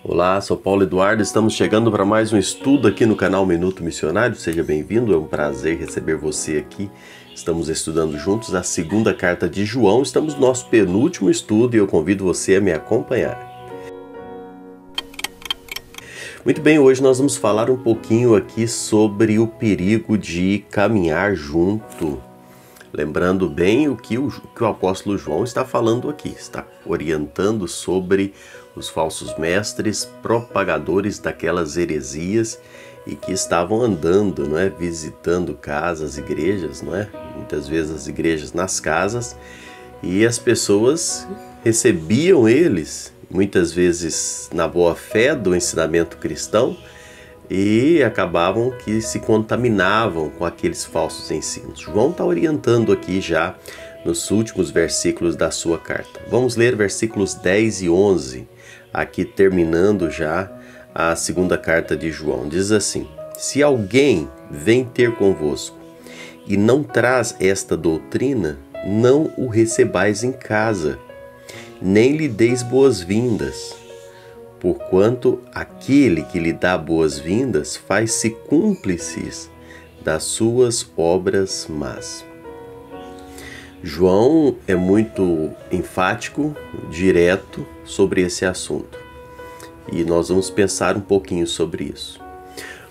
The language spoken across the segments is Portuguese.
Olá, sou Paulo Eduardo, estamos chegando para mais um estudo aqui no canal Minuto Missionário. Seja bem-vindo, é um prazer receber você aqui. Estamos estudando juntos a segunda carta de João, estamos no nosso penúltimo estudo e eu convido você a me acompanhar. Muito bem, hoje nós vamos falar um pouquinho aqui sobre o perigo de caminhar junto. Lembrando bem o que o apóstolo João está falando aqui, está orientando sobre os falsos mestres, propagadores daquelas heresias e que estavam andando, não é, visitando casas, igrejas, não é? Muitas vezes as igrejas nas casas, e as pessoas recebiam eles, muitas vezes na boa fé do ensinamento cristão, e acabavam que se contaminavam com aqueles falsos ensinos. João está orientando aqui já nos últimos versículos da sua carta. Vamos ler versículos 10 e 11, aqui terminando já a segunda carta de João. Diz assim: se alguém vem ter convosco e não traz esta doutrina, não o recebais em casa, nem lhe deis boas-vindas, porquanto aquele que lhe dá boas-vindas faz-se cúmplice das suas obras más. João é muito enfático, direto sobre esse assunto. E nós vamos pensar um pouquinho sobre isso.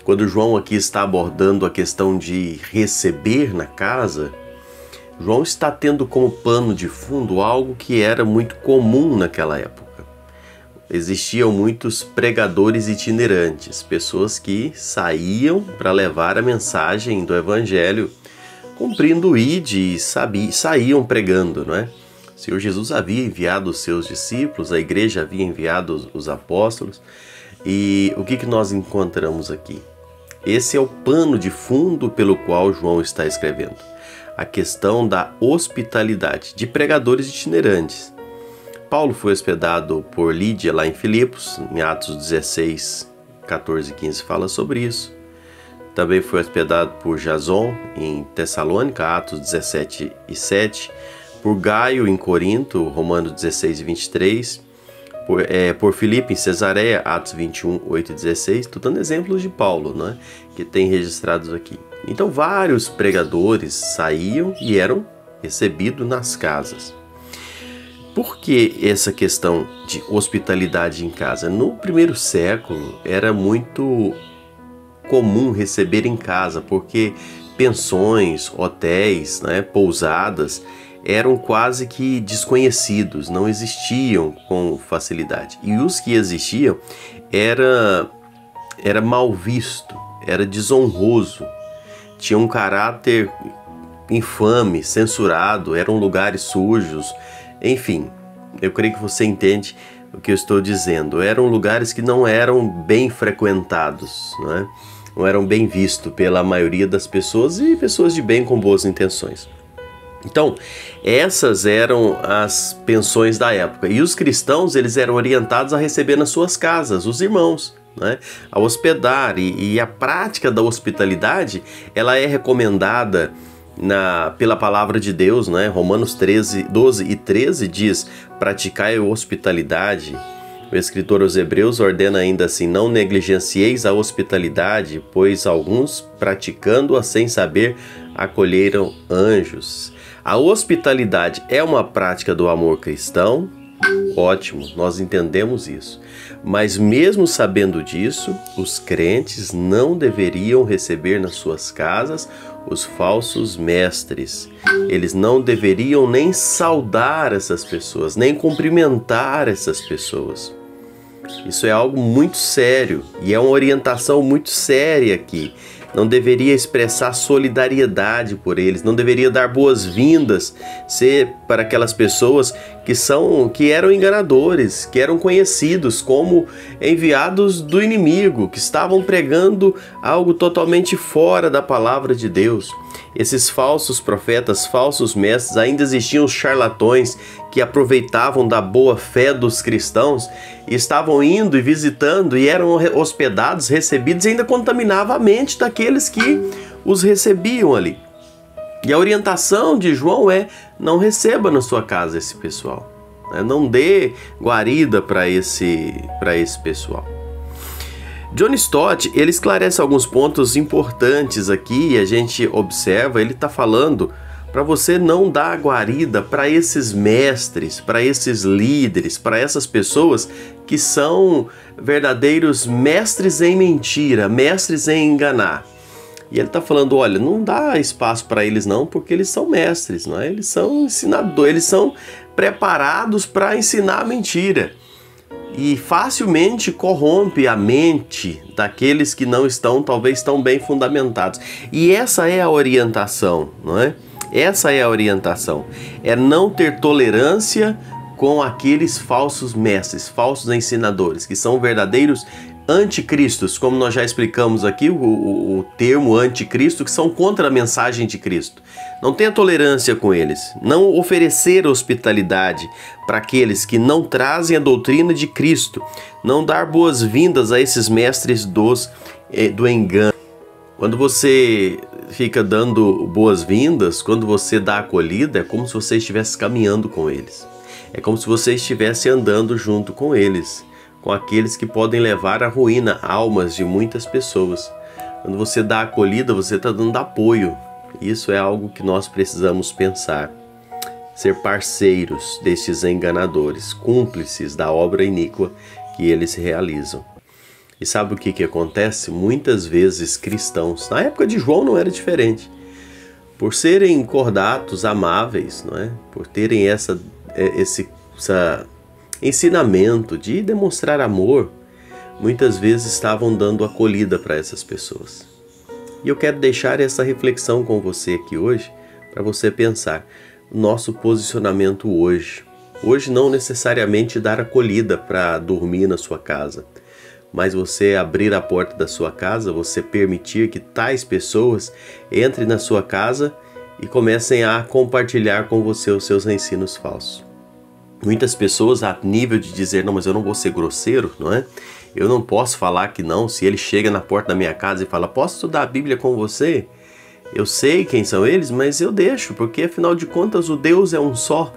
Quando João aqui está abordando a questão de receber na casa, João está tendo como pano de fundo algo que era muito comum naquela época. Existiam muitos pregadores itinerantes, pessoas que saíam para levar a mensagem do Evangelho, cumprindo o ID e saíam pregando, não é? O Senhor Jesus havia enviado os seus discípulos, a igreja havia enviado os apóstolos, e o que nós encontramos aqui? Esse é o pano de fundo pelo qual João está escrevendo. A questão da hospitalidade, de pregadores itinerantes. Paulo foi hospedado por Lídia lá em Filipos, em Atos 16, 14 e 15 fala sobre isso. Também foi hospedado por Jason em Tessalônica, Atos 17 e 7. Por Gaio em Corinto, Romanos 16 e 23. Por Filipe em Cesareia, Atos 21, 8 e 16. Estou dando exemplos de Paulo, né, que tem registrados aqui. Então vários pregadores saíam e eram recebidos nas casas. Por que essa questão de hospitalidade em casa? No primeiro século era muito comum receber em casa, porque pensões, hotéis, né, pousadas eram quase que desconhecidos, não existiam com facilidade. E os que existiam era mal visto, era desonroso, tinha um caráter infame, censurado, eram lugares sujos. Enfim, eu creio que você entende o que eu estou dizendo. Eram lugares que não eram bem frequentados, não eram bem vistos pela maioria das pessoas e pessoas de bem com boas intenções. Então, essas eram as pensões da época. E os cristãos, eles eram orientados a receber nas suas casas os irmãos, a hospedar. E a prática da hospitalidade, ela é recomendada pela palavra de Deus, Romanos 13, 12 e 13 diz: praticai a hospitalidade. O escritor aos Hebreus ordena ainda assim: não negligencieis a hospitalidade, pois alguns, praticando-a sem saber, acolheram anjos. A hospitalidade é uma prática do amor cristão? Ótimo, nós entendemos isso. Mas mesmo sabendo disso, os crentes não deveriam receber nas suas casas os falsos mestres. Eles não deveriam nem saudar essas pessoas, nem cumprimentar essas pessoas. Isso é algo muito sério e é uma orientação muito séria aqui. Não deveria expressar solidariedade por eles, não deveria dar boas-vindas para aquelas pessoas que eram enganadores, que eram conhecidos como enviados do inimigo, que estavam pregando algo totalmente fora da palavra de Deus. Esses falsos profetas, falsos mestres, ainda existiam os charlatões que aproveitavam da boa fé dos cristãos e estavam indo e visitando e eram hospedados, recebidos e ainda contaminavam a mente daqueles que os recebiam ali. E a orientação de João é: não receba na sua casa esse pessoal. né? Não dê guarida para esse pessoal. John Stott, ele esclarece alguns pontos importantes aqui e a gente observa, ele está falando para você não dar guarida para esses mestres, para esses líderes, para essas pessoas que são verdadeiros mestres em mentira, mestres em enganar. E ele está falando, olha, não dá espaço para eles não, porque eles são mestres, não é? Eles são ensinadores, eles são preparados para ensinar mentira. E facilmente corrompe a mente daqueles que não estão, talvez, tão bem fundamentados. E essa é a orientação, não é? Essa é a orientação. É não ter tolerância com aqueles falsos mestres, falsos ensinadores, que são verdadeiros anticristos, como nós já explicamos aqui, o termo anticristo, que são contra a mensagem de Cristo. Não tenha tolerância com eles, não oferecer hospitalidade para aqueles que não trazem a doutrina de Cristo, não dar boas-vindas a esses mestres do engano. Quando você fica dando boas-vindas, quando você dá acolhida, é como se você estivesse caminhando com eles. É como se você estivesse andando junto com eles, com aqueles que podem levar à ruína almas de muitas pessoas. Quando você dá acolhida, você está dando apoio. Isso é algo que nós precisamos pensar. Ser parceiros destes enganadores, cúmplices da obra iníqua que eles realizam. E sabe o que acontece? Muitas vezes cristãos, na época de João não era diferente, por serem cordatos, amáveis, não é? Por terem esse ensinamento de demonstrar amor, muitas vezes estavam dando acolhida para essas pessoas. E eu quero deixar essa reflexão com você aqui hoje, para você pensar, nosso posicionamento hoje. Hoje não necessariamente dar acolhida para dormir na sua casa, mas você abrir a porta da sua casa, você permitir que tais pessoas entrem na sua casa e comecem a compartilhar com você os seus ensinos falsos. Muitas pessoas a nível de dizer, não, mas eu não vou ser grosseiro, não é? Eu não posso falar que não, se ele chega na porta da minha casa e fala, posso estudar a Bíblia com você? Eu sei quem são eles, mas eu deixo, porque afinal de contas o Deus é um só,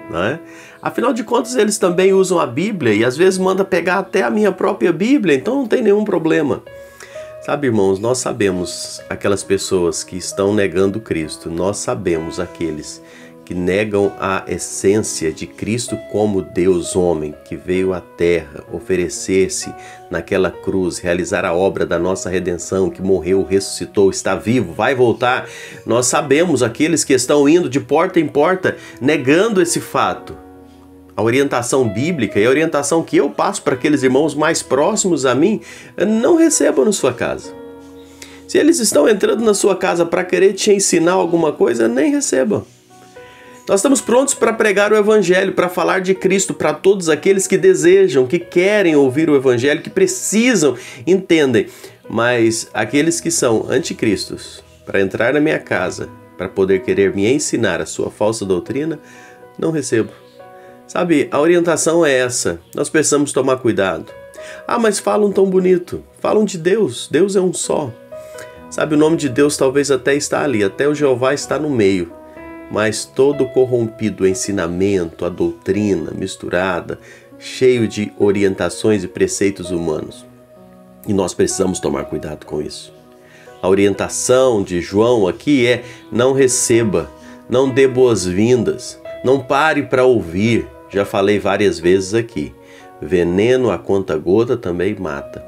não é? Afinal de contas eles também usam a Bíblia e às vezes manda pegar até a minha própria Bíblia, então não tem nenhum problema. Sabe, irmãos, nós sabemos aquelas pessoas que estão negando Cristo, nós sabemos aqueles que negam a essência de Cristo como Deus homem, que veio à terra oferecer-se naquela cruz, realizar a obra da nossa redenção, que morreu, ressuscitou, está vivo, vai voltar. Nós sabemos aqueles que estão indo de porta em porta negando esse fato. A orientação bíblica e a orientação que eu passo para aqueles irmãos mais próximos a mim, não recebam na sua casa. Se eles estão entrando na sua casa para querer te ensinar alguma coisa, nem recebam. Nós estamos prontos para pregar o Evangelho, para falar de Cristo para todos aqueles que desejam, que querem ouvir o Evangelho, que precisam, entendem. Mas aqueles que são anticristos, para entrar na minha casa, para poder querer me ensinar a sua falsa doutrina, não recebo. Sabe, a orientação é essa, nós precisamos tomar cuidado. Ah, mas falam tão bonito, falam de Deus, Deus é um só. Sabe, o nome de Deus talvez até está ali, até o Jeová está no meio. Mas todo corrompido ensinamento, a doutrina misturada, cheio de orientações e preceitos humanos. E nós precisamos tomar cuidado com isso. A orientação de João aqui é: não receba, não dê boas-vindas, não pare para ouvir. Já falei várias vezes aqui, veneno a conta-gota também mata.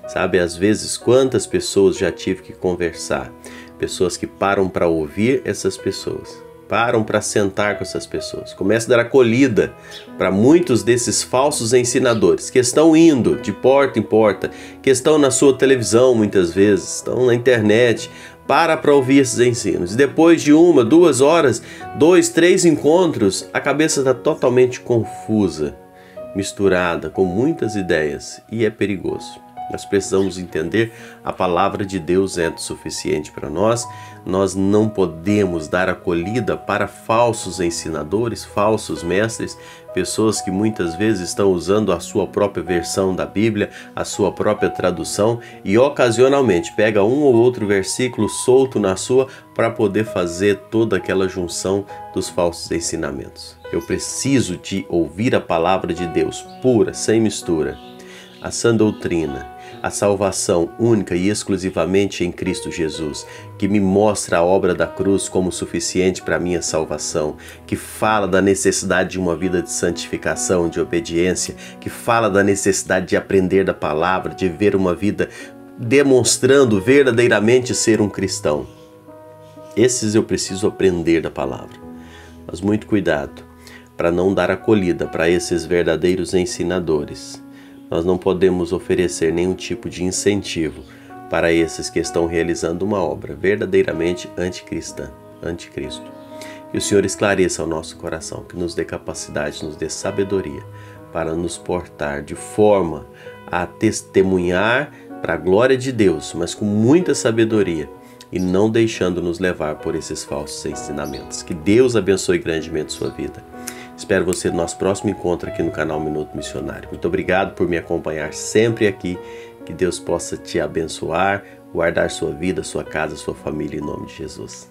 Sabe, às vezes quantas pessoas já tive que conversar, pessoas que param para ouvir essas pessoas, param para sentar com essas pessoas, começam a dar acolhida para muitos desses falsos ensinadores que estão indo de porta em porta, que estão na sua televisão muitas vezes, estão na internet, para ouvir esses ensinos. E depois de 1, 2 horas, 2, 3 encontros, a cabeça está totalmente confusa, misturada com muitas ideias, e é perigoso. Nós precisamos entender a palavra de Deus é suficiente para nós. Nós não podemos dar acolhida para falsos ensinadores, falsos mestres, pessoas que muitas vezes estão usando a sua própria versão da Bíblia, a sua própria tradução e ocasionalmente pega um ou outro versículo solto na sua para poder fazer toda aquela junção dos falsos ensinamentos. Eu preciso de ouvir a palavra de Deus pura, sem mistura, a sã doutrina, a salvação única e exclusivamente em Cristo Jesus, que me mostra a obra da cruz como suficiente para a minha salvação, que fala da necessidade de uma vida de santificação, de obediência, que fala da necessidade de aprender da palavra, de ver uma vida demonstrando verdadeiramente ser um cristão. Esses eu preciso aprender da palavra. Mas muito cuidado para não dar acolhida para esses verdadeiros ensinadores. Nós não podemos oferecer nenhum tipo de incentivo para esses que estão realizando uma obra verdadeiramente anticristã, anticristo. Que o Senhor esclareça o nosso coração, que nos dê capacidade, nos dê sabedoria para nos portar de forma a testemunhar para a glória de Deus, mas com muita sabedoria e não deixando-nos levar por esses falsos ensinamentos. Que Deus abençoe grandemente sua vida. Espero você no nosso próximo encontro aqui no canal Minuto Missionário. Muito obrigado por me acompanhar sempre aqui. Que Deus possa te abençoar, guardar sua vida, sua casa, sua família em nome de Jesus.